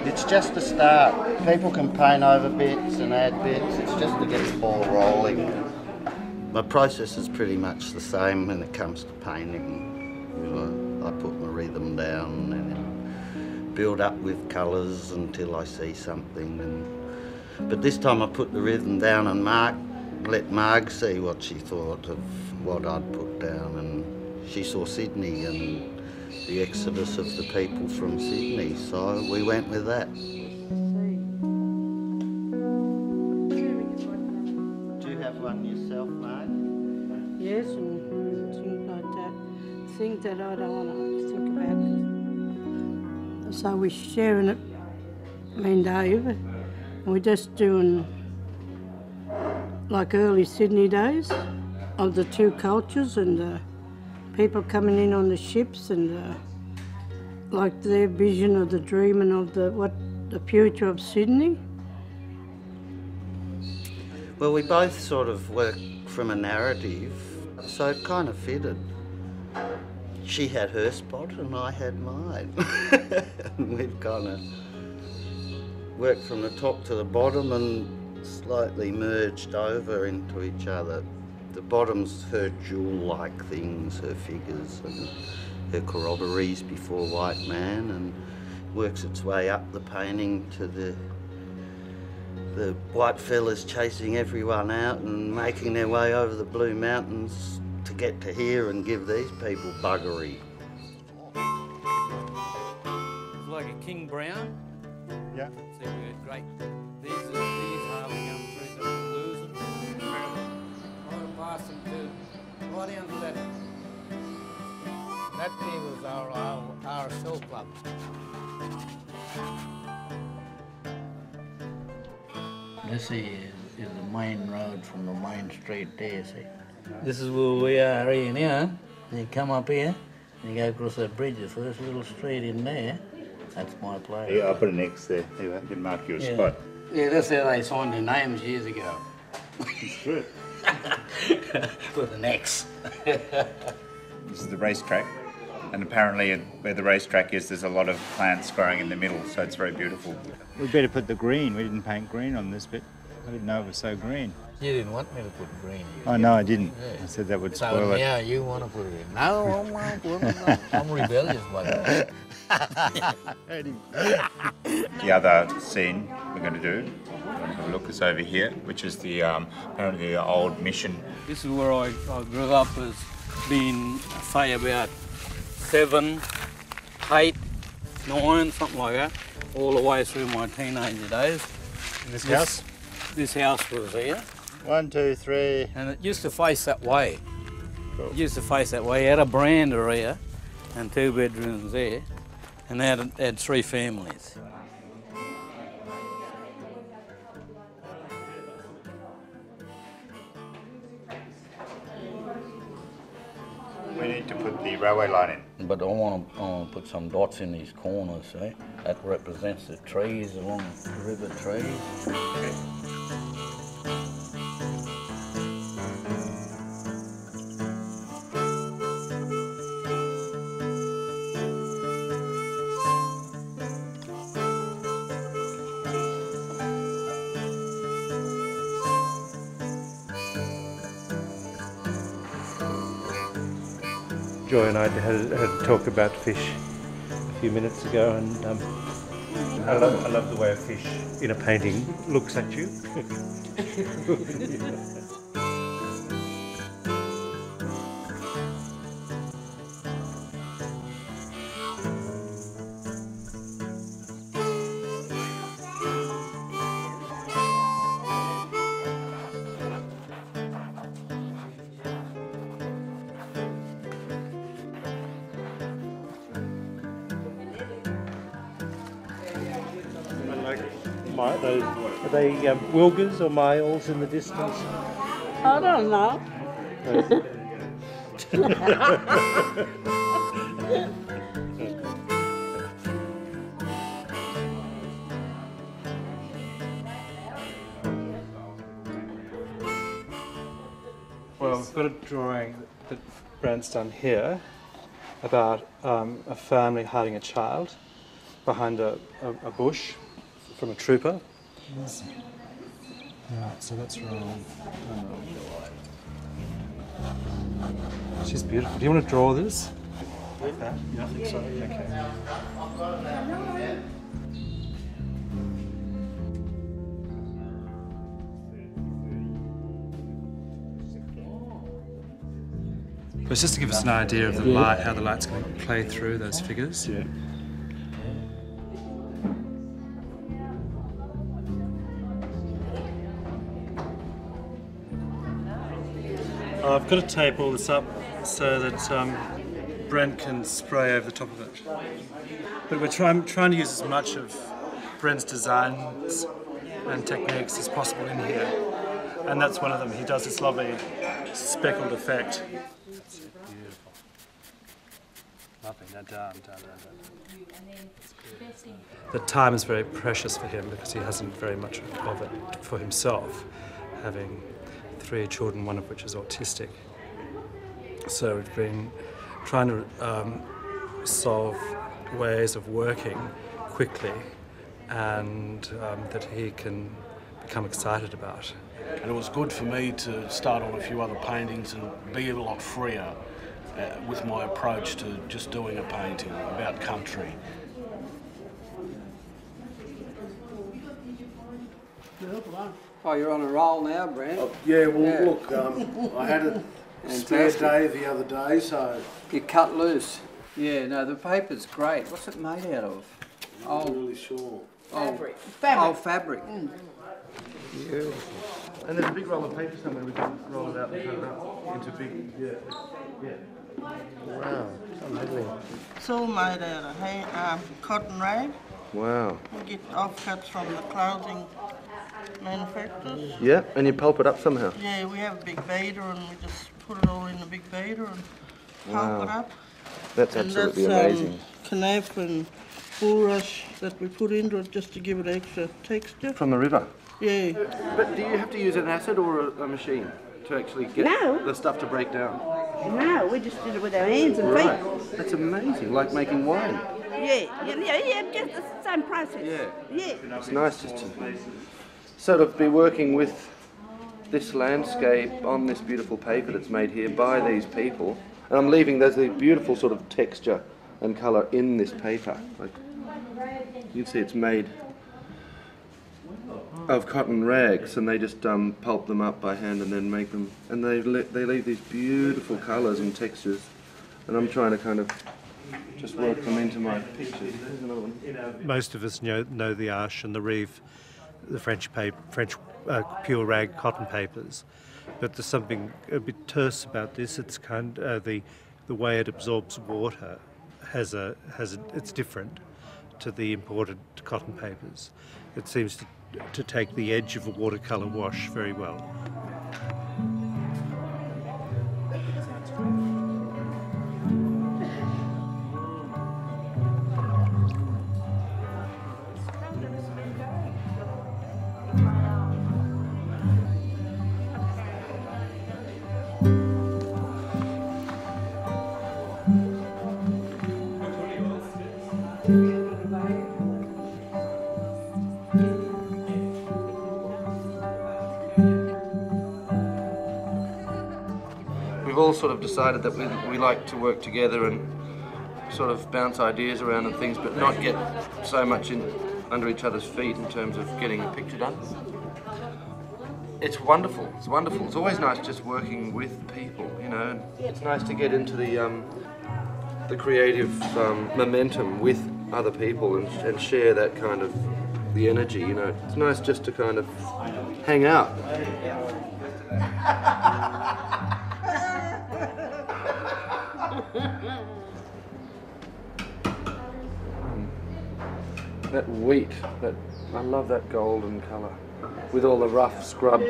It's just a start. People can paint over bits and add bits. It's just to get the ball rolling. My process is pretty much the same when it comes to painting. You know, I put my rhythm down and then build up with colours until I see something. But this time I put the rhythm down and let Marg see what she thought of what I'd put down, and she saw Sydney and the exodus of the people from Sydney, so we went with that. Do you have one yourself, Marg? Yes, and things like that. Things that I don't want to think about. So we're sharing it, me and Dave, and we're just doing like early Sydney days of the two cultures and people coming in on the ships and like their vision of the dream and of the future of Sydney. Well, we both sort of work from a narrative, so it kind of fitted. She had her spot and I had mine. And we've kind of worked from the top to the bottom and slightly merged over into each other. The bottom's her jewel-like things, her figures and her corroborees before white man, and works its way up the painting to the white fellas chasing everyone out and making their way over the Blue Mountains to get to here and give these people buggery. It's like a King Brown. Yeah. See, we had great. These hardly come through, so we lose them. I want to pass them to right down to that. That there was our RSL club. This is the main road from the main street there, see. This is where we are here now. You come up here, and you go across that bridge, the first little street in there. That's my place. Yeah, I'll put an X there. You can mark your spot. Yeah, that's how they signed their names years ago. It's true. With an X. This is the racetrack, and apparently where the racetrack is, there's a lot of plants growing in the middle, so it's very beautiful. We better put the green. We didn't paint green on this bit. I didn't know it was so green. You didn't want me to put green in. Oh, no, I didn't. Yeah. I said that would So spoil it. now you want to put it in. No, I won't put it in. I'm rebellious like that. The other scene we're going to do, have a look, is over here, which is the apparently the old mission. This is where I grew up as being, say, about 7, 8, 9, something like that, all the way through my teenager days. This house? This house was here. 1, 2, 3. And it used to face that way. Cool. It used to face that way. It had a veranda here and 2 bedrooms there, and they had 3 families. We need to put the railway line in. But I want to put some dots in these corners, see? That represents the trees along the river trees. Okay. Joy and I had a talk about fish a few minutes ago, and I love the way a fish in a painting looks at you. Are they wilgers or males in the distance? I don't know. Well, we've got a drawing that Brent's done here about a family hiding a child behind a bush from a trooper. Right, so that's wrong. She's beautiful. Do you want to draw this? Like that? Yeah, I think so. Okay. But it's just to give us an idea of the light, how the light's going to play through those figures. Yeah. I've got to tape all this up so that Brent can spray over the top of it. But we're trying to use as much of Brent's designs and techniques as possible in here. And that's one of them. He does this lovely speckled effect. That's beautiful. Lovely. Now down. The time is very precious for him because he hasn't very much of it for himself, having 3 children, one of which is autistic. So we've been trying to solve ways of working quickly and that he can become excited about. And it was good for me to start on a few other paintings and be a lot freer with my approach to just doing a painting about country. Oh, you're on a roll now, Brent. Yeah, well, look, I had a spare day the other day, so... You cut loose. Yeah, no, the paper's great. What's it made out of? I'm not really sure. Fabric. Fabric. Fabric. Beautiful. And there's a big roll of paper somewhere, we can roll it out and cut it up into big... Yeah. Wow, amazing. It's all made out of cotton rag. Wow. We get offcuts from the clothing manufacturers. Yeah, and you pulp it up somehow. Yeah, we have a big beater and we just put it all in the big beater and pulp it up. That's absolutely amazing. Canaf and bulrush that we put into it just to give it extra texture. From the river? Yeah. But do you have to use an acid or a machine to actually get the stuff to break down? No, we just did it with our hands and feet. That's amazing, like making wine. Yeah, just the same process. Yeah. It's nice just to sort of be working with this landscape on this beautiful paper that's made here by these people. And I'm leaving, there's a beautiful sort of texture and colour in this paper. Like, you can see it's made of cotton rags, and they just pulp them up by hand and then make them, and they leave these beautiful colours and textures, and I'm trying to kind of just work them into my pictures. There's another one. Most of us know the Arche and the Reeve, the French pure rag cotton papers, but there's something a bit terse about this. It's kind the way it absorbs water it's different to the imported cotton papers. It seems to take the edge of a watercolour wash very well. We've all sort of decided that we like to work together and sort of bounce ideas around and things, but not get so much under each other's feet in terms of getting a picture done. It's wonderful. It's wonderful. It's always nice just working with people, you know. And it's nice to get into the creative momentum with other people and share that kind of the energy, you know. It's nice just to kind of hang out. That wheat, I love that golden colour with all the rough scrub.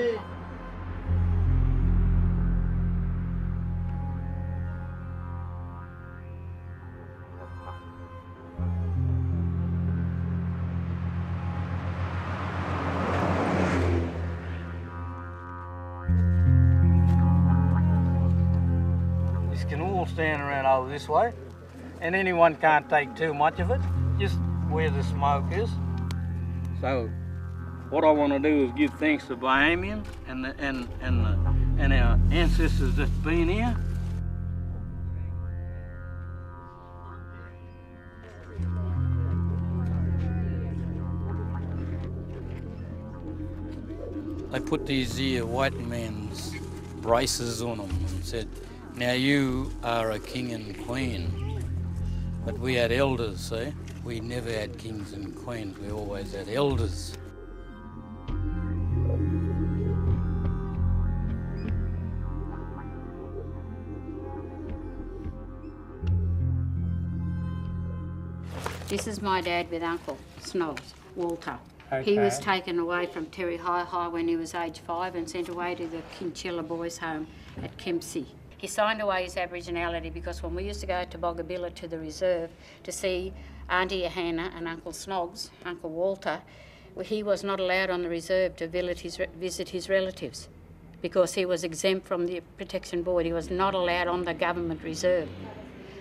all stand around over this way, and anyone can't take too much of it, just where the smoke is. So what I want to do is give thanks to Bahamian and our ancestors that's been here. They put these here white men's braces on them and said, now you are a king and queen. But we had elders, see? We never had kings and queens, we always had elders. This is my dad with Uncle Snogs, Walter. Okay. He was taken away from Terry Hi when he was age 5 and sent away to the Kinchilla Boys' Home at Kempsey. He signed away his Aboriginality because when we used to go to Boggabilla to the reserve to see Auntie Hannah and Uncle Snogs, Uncle Walter, he was not allowed on the reserve to visit his relatives because he was exempt from the Protection Board. He was not allowed on the government reserve.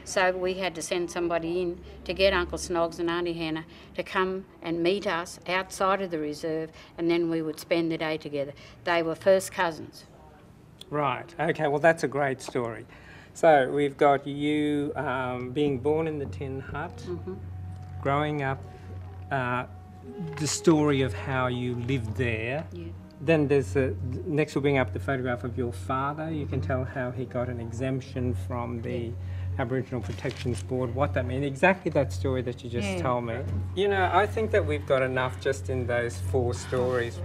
So we had to send somebody in to get Uncle Snogs and Auntie Hannah to come and meet us outside of the reserve, and then we would spend the day together. They were first cousins. Right, okay, well that's a great story. So we've got you being born in the tin hut, growing up, the story of how you lived there. Yeah. Then there's next we'll bring up the photograph of your father. You can tell how he got an exemption from the Aboriginal Protections Board, what that means, exactly that story that you just told me. You know, I think that we've got enough just in those 4 stories.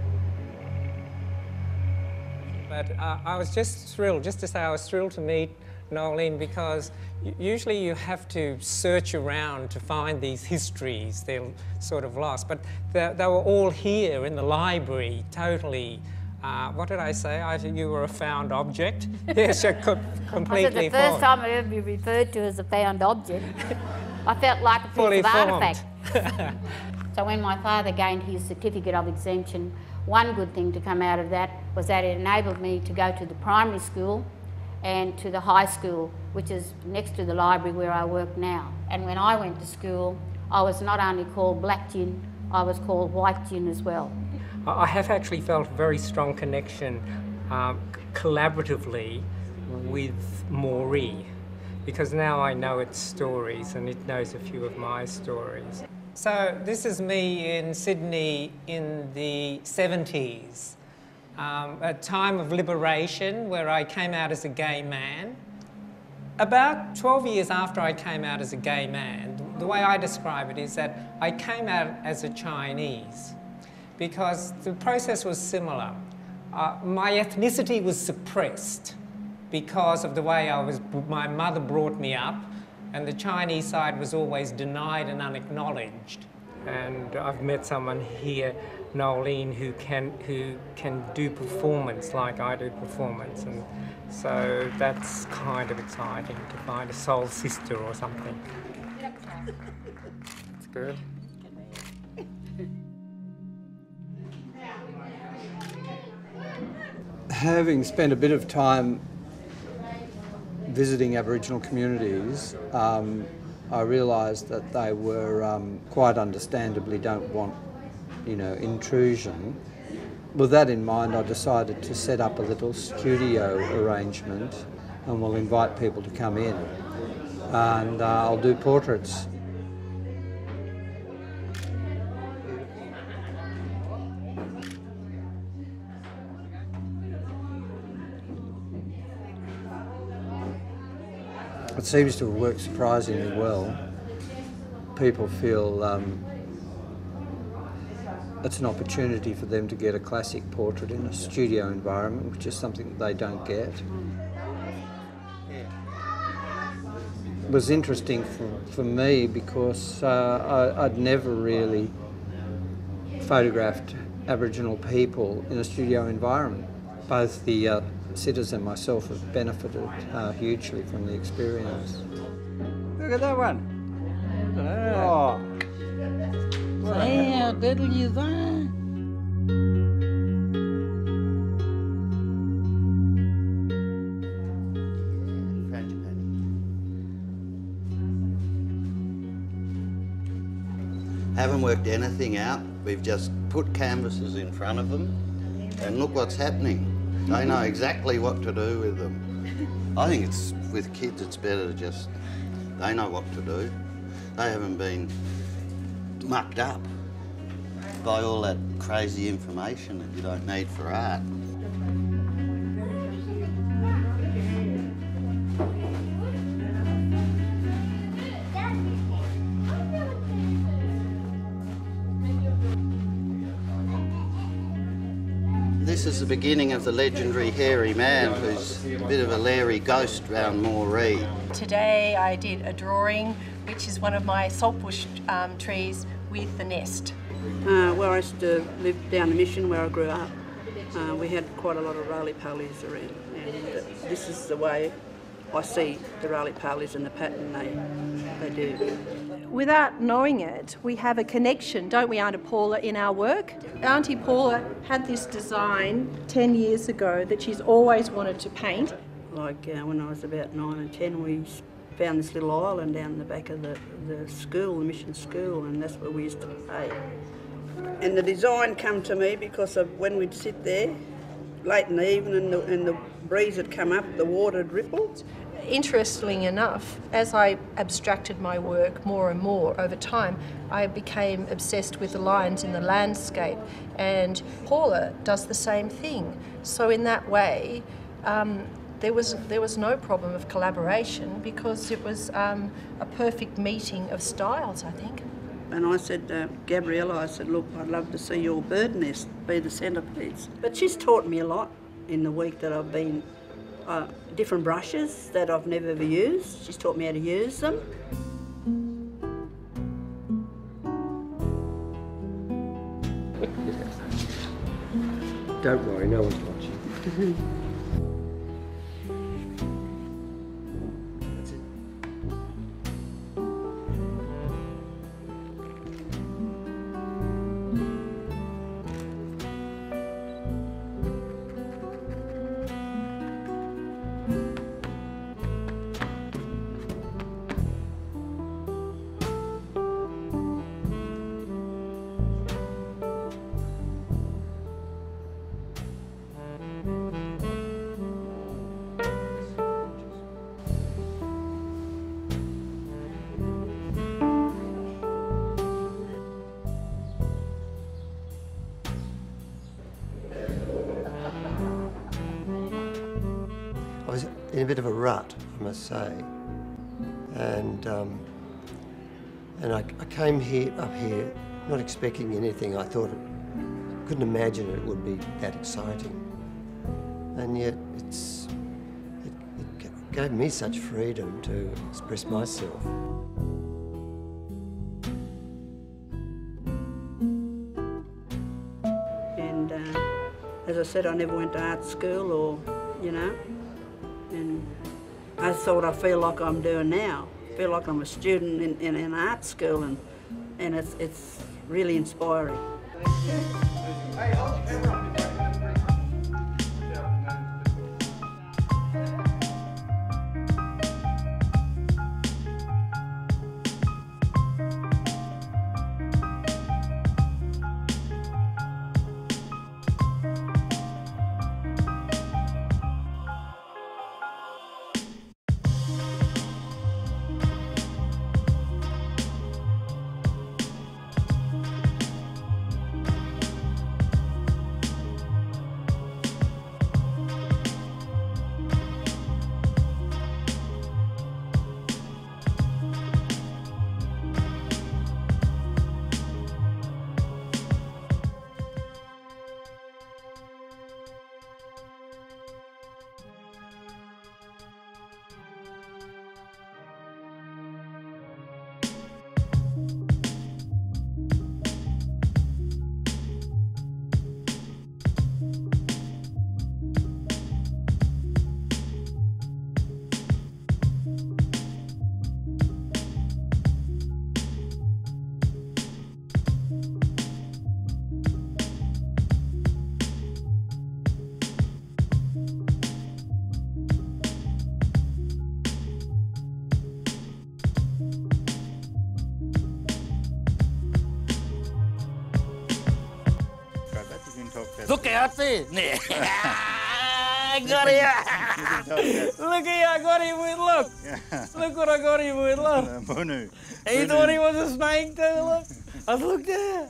But I was just thrilled, just to say I was thrilled to meet Nolene, because usually you have to search around to find these histories, they're sort of lost, but they were all here in the library, totally. What did I say? You were a found object? Yes, you're completely I said the first time I ever been referred to as a found object. I felt like a piece of artefact. So when my father gained his certificate of exemption, one good thing to come out of that was that it enabled me to go to the primary school and to the high school, which is next to the library where I work now. And when I went to school, I was not only called Black Gin, I was called White Gin as well. I have actually felt a very strong connection collaboratively with Moree, because now I know its stories and it knows a few of my stories. So this is me in Sydney in the 70s, a time of liberation where I came out as a gay man. About 12 years after I came out as a gay man, the way I describe it is that I came out as a Chinese, because the process was similar. My ethnicity was suppressed because of the way my mother brought me up, and the Chinese side was always denied and unacknowledged. And I've met someone here, Nolene, who can do performance like I do performance, and so that's kind of exciting to find a soul sister or something. It's good. Having spent a bit of time visiting Aboriginal communities, I realised that they were quite understandably don't want, intrusion. With that in mind, I decided to set up a little studio arrangement, and we'll invite people to come in, and I'll do portraits. It seems to have worked surprisingly well. People feel it's an opportunity for them to get a classic portrait in a studio environment, which is something that they don't get. It was interesting for me because I'd never really photographed Aboriginal people in a studio environment. Both the sitters and myself have benefited hugely from the experience. Look at that one. Oh. See how diddle you there? haven't worked anything out. We've just put canvases in front of them and look what's happening. They know exactly what to do with them. I think it's, with kids, it's better to just, they know what to do. They haven't been mucked up by all that crazy information that you don't need for art. This is the beginning of the legendary hairy man who's a bit of a leery ghost round Moree. Today I did a drawing which is one of my saltbush trees with the nest. Where I used to live down the mission where I grew up, we had quite a lot of roly-polies around, and this is the way I see the roly-polies and the pattern they do. Without knowing it, we have a connection, don't we, Auntie Paula, in our work? Auntie Paula had this design 10 years ago that she's always wanted to paint. Like when I was about 9 and 10, we found this little island down in the back of the school, the mission school, and that's where we used to play. And the design come to me because of when we'd sit there late in the evening and the breeze had come up, the water had rippled. Interestingly enough, as I abstracted my work more and more over time, I became obsessed with the lines in the landscape, and Paula does the same thing. So in that way, there was no problem of collaboration because it was a perfect meeting of styles, I think. And I said, Gabrielle, I said, look, I'd love to see your bird nest be the centrepiece. But she's taught me a lot in the week that I've been, different brushes that I've never ever used. She's taught me how to use them. Don't worry, no one's watching. I was in a bit of a rut, I must say, and I came up here not expecting anything. I thought couldn't imagine it would be that exciting, and yet it gave me such freedom to express myself. And as I said, I never went to art school or, you know, and that's what I feel like I'm doing now. I feel like I'm a student in an art school, and it's really inspiring. look out there. I got him. Look here, I got him with, look. Look what I got him with, look. He thought he was a snake too, look. I looked there.